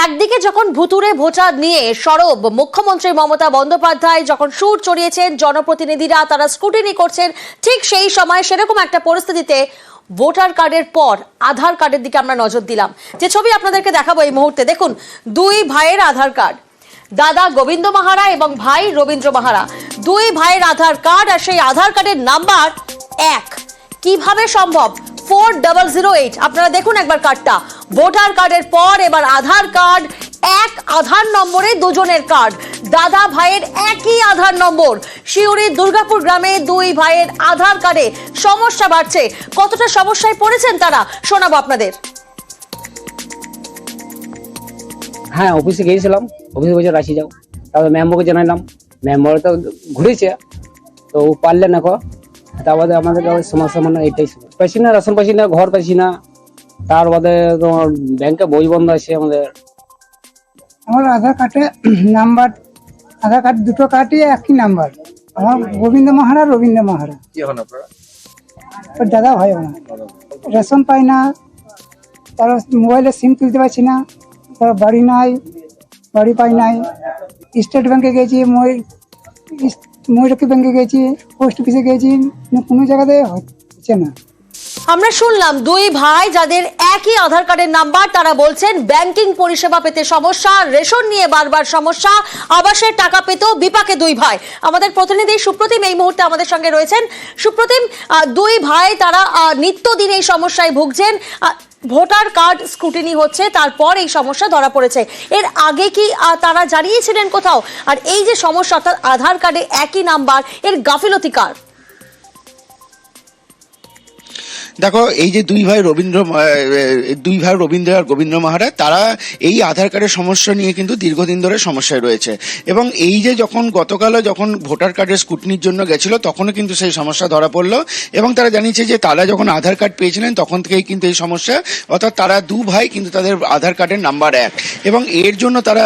একদিকে যখন ভুতুড়ে ভোটার নিয়ে সরব মুখ্যমন্ত্রী মমতা বন্দ্যোপাধ্যায়, যখন সুর চড়িয়েছেন জনপ্রতিনিধিরা, তারা স্ক্রুটিনি করছেন, ঠিক সেই সময় সেরকম একটা পরিস্থিতিতে ভোটার কার্ডের পর আধার কার্ডের দিকে আমরা নজর দিলাম। যে ছবি আপনাদেরকে দেখাবো এই মুহূর্তে, দেখুন দুই ভাইয়ের আধার কার্ড, দাদা গোবিন্দ মাহারা এবং ভাই রবীন্দ্র মাহারা, দুই ভাইয়ের আধার কার্ড, আর সেই আধার কার্ডের নাম্বার 1। কিভাবে সম্ভব? 4008। আপনারা দেখুন একবার কার্ডটা, ভোটার কার্ডের পর এবার আধার কার্ড, এক আধার নম্বরে দুজনের কার্ড, দাদা ভাইয়ের একই আধার নম্বর। শিউরির দুর্গাপুর গ্রামে দুই ভাইয়ের আধার কার্ডে সমস্যা বাড়ছে। কতটা সমস্যায় পড়েছেন তারা শোনাবো আপনাদের। হ্যাঁ, অফিসে গিয়েছিলাম, অফিসে বসে রাখি যাও, তারপরে ম্যামকে জানাইলাম, ম্যাম তো ঘুরেছে, তো ও পারলে না। তারপরে আমাদের সমস্যা মানে এটাই ছিল, পাইছি না রেশন, পাইছি না ঘর, পাইছি না। তার বাদে তোমার ব্যাংকে বই বন্ধ আছে আমাদের। আমার আধার কার্ডে নাম্বার, আধার কার্ড দুটো কার্ডই একই নাম্বার। আমার গোবিন্দ মাহারা, রবীন্দ্র মাহারা। কি হন আপনারা? দাদা ভাই আমার রেশন পাই না, তার মোবাইলে সিম তুলতে পারছি না, তার বাড়ি নাই, বাড়ি পাই নাই। স্টেট ব্যাংকে গেছি, ময়ূরক্ষী ব্যাংকে গেছি, পোস্ট অফিসে গেছি, কোনো জায়গাতে হচ্ছে না। আমরা শুনলাম দুই ভাই যাদের একই আধার কার্ডের নাম্বার, তারা বলছেন ব্যাংকিং পরিষেবা পেতে সমস্যা, রেশন নিয়ে বারবার সমস্যা, আবাসের টাকা পেতেও বিপাকে দুই ভাই। আমাদের প্রতিনিধি সুপ্রতিম এই মুহূর্তে আমাদের সঙ্গে রয়েছেন। সুপ্রতিম, দুই ভাই তারা নিত্যদিন এই সমস্যায় ভুগছেন, ভোটার কার্ড স্ক্রুটিনি হচ্ছে, তারপর এই সমস্যা ধরা পড়েছে। এর আগে কি তারা জানিয়েছিলেন কোথাও? আর এই যে সমস্যা, অর্থাৎ আধার কার্ডে একই নাম্বার, এর গাফিলতি কার? দেখো, এই যে দুই ভাই রবীন্দ্র আর গোবিন্দ মাহারা, তারা এই আধার কার্ডের সমস্যা নিয়ে কিন্তু দীর্ঘদিন ধরে সমস্যায় রয়েছে। এবং এই যে যখন গতকালও যখন ভোটার কার্ডের স্ক্রুটিনির জন্য গেছিল, তখনও কিন্তু সেই সমস্যা ধরা পড়লো। এবং তারা জানিয়েছে যে তারা যখন আধার কার্ড পেয়েছিলেন তখন থেকেই কিন্তু এই সমস্যা, অর্থাৎ তারা দু ভাই কিন্তু তাদের আধার কার্ডের নাম্বার 1, এবং এর জন্য তারা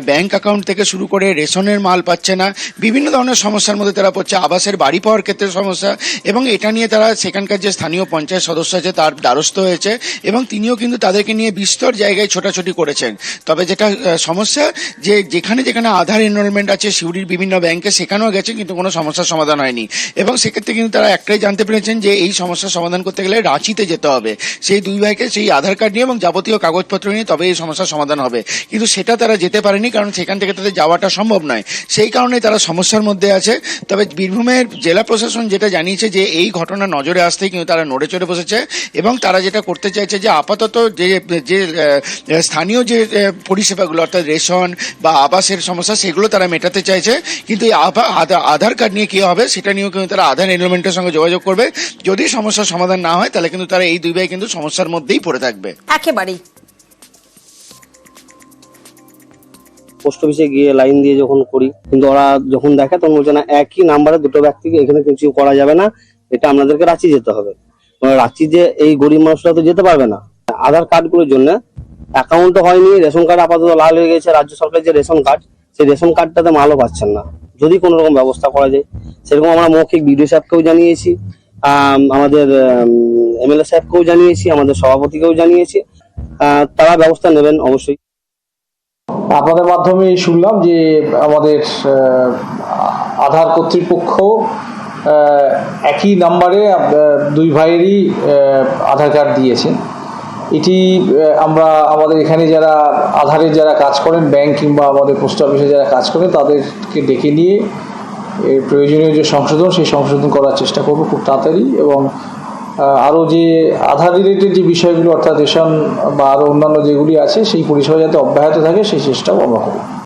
ব্যাংক অ্যাকাউন্ট থেকে শুরু করে রেশনের মাল পাচ্ছে না, বিভিন্ন ধরনের সমস্যার মধ্যে তারা পড়ছে, আবাসের বাড়ি পাওয়ার ক্ষেত্রে সমস্যা। এবং এটা নিয়ে তারা সেখানকার যে স্থানীয় পঞ্চায়েত সদস্য আছে তার দ্বারস্থ হয়েছে, এবং তিনিও কিন্তু তাদেরকে নিয়ে বিস্তর জায়গায় ছোটাছুটি করেছেন। তবে যেটা সমস্যা, যে যেখানে যেখানে আধার এনরোলমেন্ট আছে শিউরির বিভিন্ন ব্যাংকে, সেখানেও গেছে, কিন্তু কোনো সমস্যার সমাধান হয়নি। এবং সেক্ষেত্রে কিন্তু তারা একটাই জানতে পেরেছেন যে এই সমস্যার সমাধান করতে গেলে রাঁচিতে যেতে হবে, সেই দুই ভাইকে সেই আধার কার্ড নিয়ে এবং যাবতীয় কাগজপত্র নিয়ে, তবে এই সমস্যার সমাধান হবে। কিন্তু সেটা তারা যেতে পারেনি, কারণ সেখান থেকে তাদের যাওয়াটা সম্ভব নয়, সেই কারণে তারা সমস্যার মধ্যে আছে। তবে বীরভূমের জেলা প্রশাসন যেটা জানিয়েছে যে এই ঘটনা নজরে আসতেই কিন্তু তারা নড়ে চড়ে বসেছে, এবং তারা যেটা করতে চাইছে যে আপাতত যে স্থানীয় যে পরিষেবাগুলো, অর্থাৎ রেশন বা আবাসের সমস্যা, সেগুলো তারা মেটাতে চাইছে। কিন্তু এই আধার কার্ড নিয়ে কী হবে সেটা নিয়েও কিন্তু তারা আধার এনরোলমেন্টের সঙ্গে যোগাযোগ করবে। যদি সমস্যার সমাধান না হয়, তাহলে কিন্তু তারা এই দুই ভাই কিন্তু সমস্যার মধ্যেই পড়ে থাকবে একেবারেই। পোস্ট অফিসে গিয়ে লাইন দিয়ে যখন করি, কিন্তু ওরা যখন দেখে তখন বলছে না, একই নাম্বারে দুটো ব্যক্তিকে এখানে কিছু করা যাবে না, এটা আপনাদেরকে রাঁচি যেতে হবে। রাঁচি যে এই গরিব মানুষরা তো যেতে পারবে না। আধার কার্ডগুলোর জন্য অ্যাকাউন্ট তো হয়নি, রেশন কার্ড আপাতত লাল হয়ে গেছে। রাজ্য সরকারের যে রেশন কার্ড, সেই রেশন কার্ডটাতে মালও পাচ্ছেন না। যদি কোনো রকম ব্যবস্থা করা যায়, সেরকম আমরা মৌখিক বিডিও সাহেবকেও জানিয়েছি, আমাদের এমএলএ সাহেবকেও জানিয়েছি, আমাদের সভাপতিকেও জানিয়েছি, তারা ব্যবস্থা নেবেন অবশ্যই। আপনাদের মাধ্যমে শুনলাম যে আমাদের আধার কর্তৃপক্ষ একই নাম্বারে দুই ভাইয়েরই আধার কার্ড দিয়েছেন। এটি আমরা আমাদের এখানে যারা আধারের যারা কাজ করেন, ব্যাংক কিংবা আমাদের পোস্ট অফিসে যারা কাজ করেন, তাদেরকে ডেকে নিয়ে এর প্রয়োজনীয় যে সংশোধন, সেই সংশোধন করার চেষ্টা করব খুব তাড়াতাড়ি। এবং আরও যে আধার রিলেটেড যে বিষয়গুলো, অর্থাৎ রেশন বা আরও অন্যান্য যেগুলি আছে, সেই পরিষেবা যাতে অব্যাহত থাকে সেই চেষ্টাও আমরা করব।